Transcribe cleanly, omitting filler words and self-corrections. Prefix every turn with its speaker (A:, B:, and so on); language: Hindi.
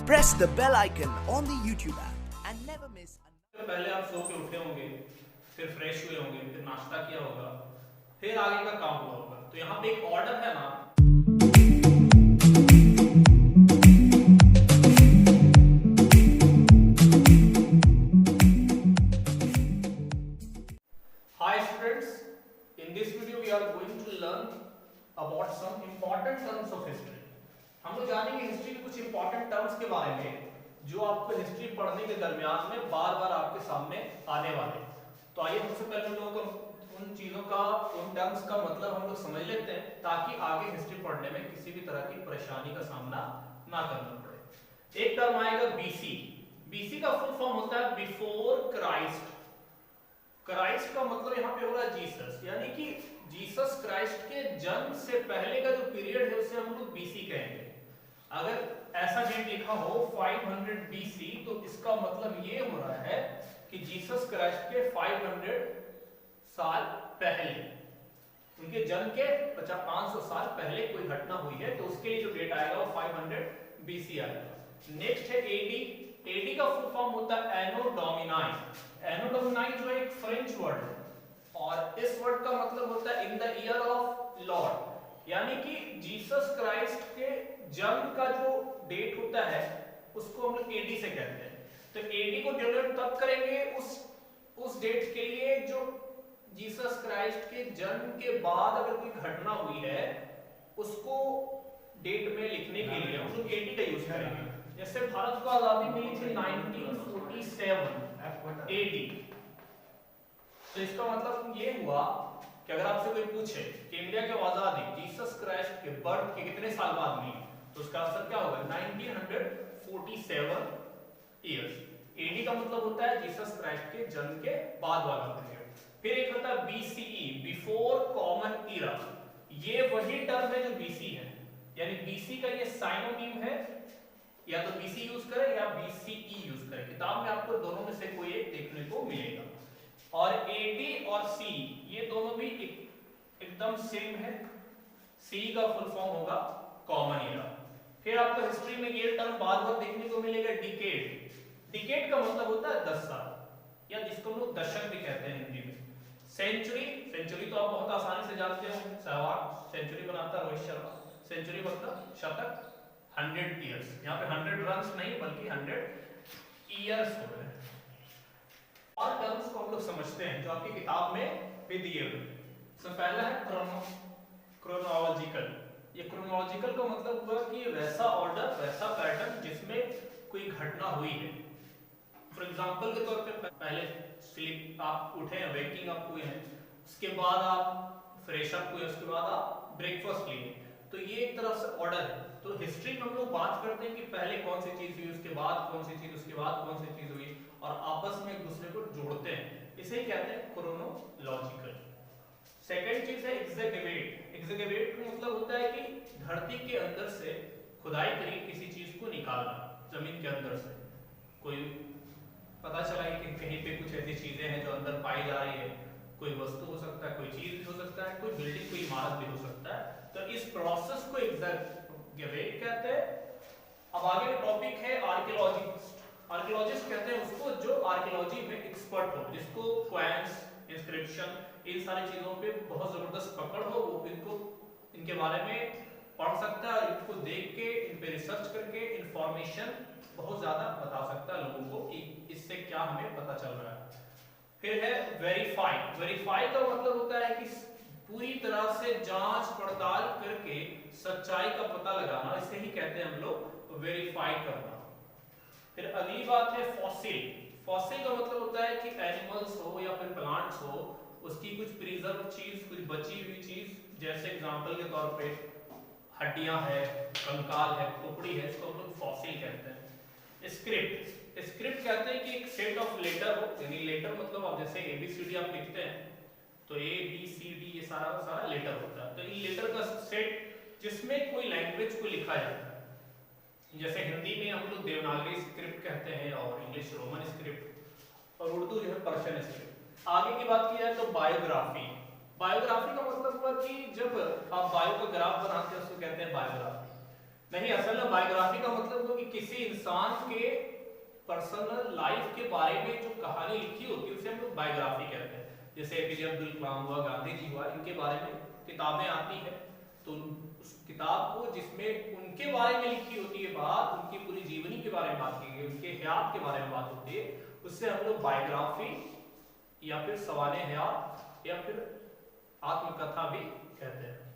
A: Press the bell icon on the YouTube app and never miss.
B: पहले आप सो के उठे होंगे, फिर फ्रेश हुए होंगे, फिर नाश्ता किया होगा, फिर आगे का काम हुआ होगा। तो यहाँ पे एक ऑर्डर है ना। Hi students, in this video we are going to learn about some important terms of history. हम लोग जानेंगे हिस्ट्री के कुछ इंपॉर्टेंट टर्म्स के बारे में जो आपको हिस्ट्री पढ़ने के दरमियान में बार बार आपके सामने आने वाले। तो आइए सबसे पहले हम लोगों को उन चीजों का, उन टर्म्स का मतलब हम लोग समझ लेते हैं ताकि आगे हिस्ट्री पढ़ने में किसी भी तरह की परेशानी का सामना ना करना पड़े। एक टर्म आएगा बीसी। बीसी का फुल फॉर्म होता है बिफोर क्राइस्ट। क्राइस्ट का मतलब यहाँ पे हो रहा है जीसस, यानी कि जीसस क्राइस्ट के जन्म से पहले का जो पीरियड है उसे हम लोग बीसी कहेंगे। अगर ऐसा डेट लिखा हो 500 बीसी तो इसका मतलब ये हो रहा है कि जीसस क्राइस्ट के 500 साल पहले, उनके जन्म के 500 साल पहले कोई घटना हुई है, तो उसके लिए जो डेट आएगा वो 500 बीसी आएगा। नेक्स्ट है एडी। एडी का फुल फॉर्म होता है एनो डोमिनाई। एनो डोमिनाई जो है एक फ्रेंच वर्ड है और इस वर्ड का मतलब होता है in the year of Lord, यानी कि जीसस क्राइस्ट के जन्म का जो डेट होता है उसको हम लोग एडी से कहते हैं। तो एडी को डिनोट तब करेंगे उस डेट के लिए जो जीसस क्राइस्ट के जन्म के बाद अगर कोई घटना हुई है उसको डेट में लिखने के लिए हम लोग एडी का यूज करेंगे। जैसे भारत को आजादी मिली थी 1947 एडी, तो इसका मतलब ये हुआ कि अगर आपसे कोई पूछे कि इंडिया की आजादी जीसस क्राइस्ट के बर्थ के कितने साल बाद मिली, तो उसका आंसर क्या होगा 1947 इयर्स। एडी का मतलब होता है जीसस क्राइस्ट के जन्म के बाद वाला पीरियड। फिर एक होता है बीसीई, बिफोर कॉमन ईरा। ये वही टर्म है जो बीसी है, यानी बीसी का ये साइनोनिम है, या तो बीसी यूज करें या बीसीई यूज करें। किताब में आपको दोनों में से कोई एक देखने को मिलेगा। और एडी और सी ये दोनों भी एकदम सेम है। सी का फुल फॉर्म होगा कॉमन ईरा। फिर आपको हिस्ट्री में ये टर्म बार बार देखने को मिलेगा डिकेड। डिकेड का मतलब होता है 10 साल, या जिसको हम लोग दशक भी कहते हैं हिंदी में। सेंचुरी, सेंचुरी तो आप बहुत आसानी से जानते हो, सहवाग सेंचुरी बनाता है रोहित शर्मा। सेंचुरी मतलब शतक। 100 ईयर्स, यहाँ पे 100 रन्स नहीं बल्कि 100 ईयर्स हो रहे हैं। और टर्म्स को हम लोग समझते हैं जो आपकी किताब में भी दिए हुए। सबसे पहला है क्रोनोलॉजिकल। ये क्रोनोलॉजिकल का मतलब हुआ कि वैसा ऑर्डर, वैसा पैटर्न जिसमें कोई घटना हुई है। फॉर एग्जांपल के तौर पे पहले स्लीप आप उठे हैं, वेकिंग अप हुए हैं, उसके बाद आप फ्रेश अप हुए, उसके बाद आप ब्रेकफास्ट लिए, तो ये एक तरह से ऑर्डर है। तो हिस्ट्री में हम लोग बात करते हैं कि पहले कौन सी चीज हुई, उसके बाद कौन सी चीज, उसके बाद कौन सी चीज हुई, और आपस में एक दूसरे को जोड़ते हैं। इसे ही कहते हैं क्रोनोलॉजिकल। सेकंड चीज है एग्जेगेवेट। एग्जेगेवेट का मतलब होता है कि धरती के अंदर से खुदाई करके किसी चीज को निकालना, जमीन के अंदर से। कोई पता चला है कि कहीं पे कुछ ऐसी चीजें हैं जो अंदर पाई जा रही है, कोई वस्तु हो सकता है, कोई चीज भी हो सकता है, कोई बिल्डिंग, कोई इमारत भी हो सकता है, तो इस प्रोसेस को एग्जेगेवेट कहते हैं। अब आगे का टॉपिक है आर्कियोलॉजिस्ट। आर्कियोलॉजिस्ट कहते हैं उसको जो आर्कियोलॉजी में एक्सपर्ट हो, जिसको क्वेंस, इंस्क्रिप्शन, इन सारी चीजों पे बहुत जबरदस्त पकड़ हो, वो इनके बारे में पढ़ सकता है और इनको देख के, इन पे रिसर्च करके इंफॉर्मेशन बहुत ज्यादा बता सकता है लोगों को कि इससे क्या हमें पता चल रहा है। फिर है वेरीफाई। वेरीफाई का मतलब होता है कि पूरी तरह से जांच पड़ताल करके सच्चाई का पता लगाना, इसे ही कहते हैं हम लोग वेरीफाई करना। फिर अगली बात है फॉसिल। फॉसिल का मतलब होता है कि एनिमल्स हो या फिर प्लांट्स हो, उसकी कुछ प्रिजर्व चीज, कुछ बची हुई चीज, जैसे एग्जांपल के तौर पे हड्डियां है, कंकाल है, खोपड़ी है, इसको हम लोग फॉसिल कहते हैं। स्क्रिप्ट। स्क्रिप्ट कहते हैं कि एक सेट ऑफ लेटर हो, यानी लेटर मतलब आप जैसे ABCD आप लिखते हैं तो ABCD ये सारा लेटर होता है। तो इन लेटर का सेट जिसमें कोई लैंग्वेज को लिखा जाता है। जैसे हिंदी में हम लोग देवनागरी स्क्रिप्ट कहते हैं और इंग्लिश रोमन स्क्रिप्ट, और उर्दू जो है पर्शियन स्क्रिप्ट। आगे की बात की जाए तो बायोग्राफी। बायोग्राफी का मतलब हुआ कि जब आप बायो का ग्राफ बनाते हैं उसको कहते हैं बायोग्राफी। नहीं, असल में बायोग्राफी का मतलब हो कि कि किसी इंसान के पर्सनल लाइफ के बारे में जो कहानी लिखी होती है उसे हम लोग बायोग्राफी कहते हैं। जैसे एपीजे अब्दुल कलाम हुआ, गांधी जी हुआ, इनके बारे में किताबें आती है, तो उस किताब को जिसमें उनके बारे में लिखी होती है बात, उनकी पूरी जीवनी के बारे में बात की गई, उनके हयात के बारे में बात होती है, उससे हम लोग बायोग्राफी या फिर सवाने हयात या फिर आत्मकथा भी कहते हैं।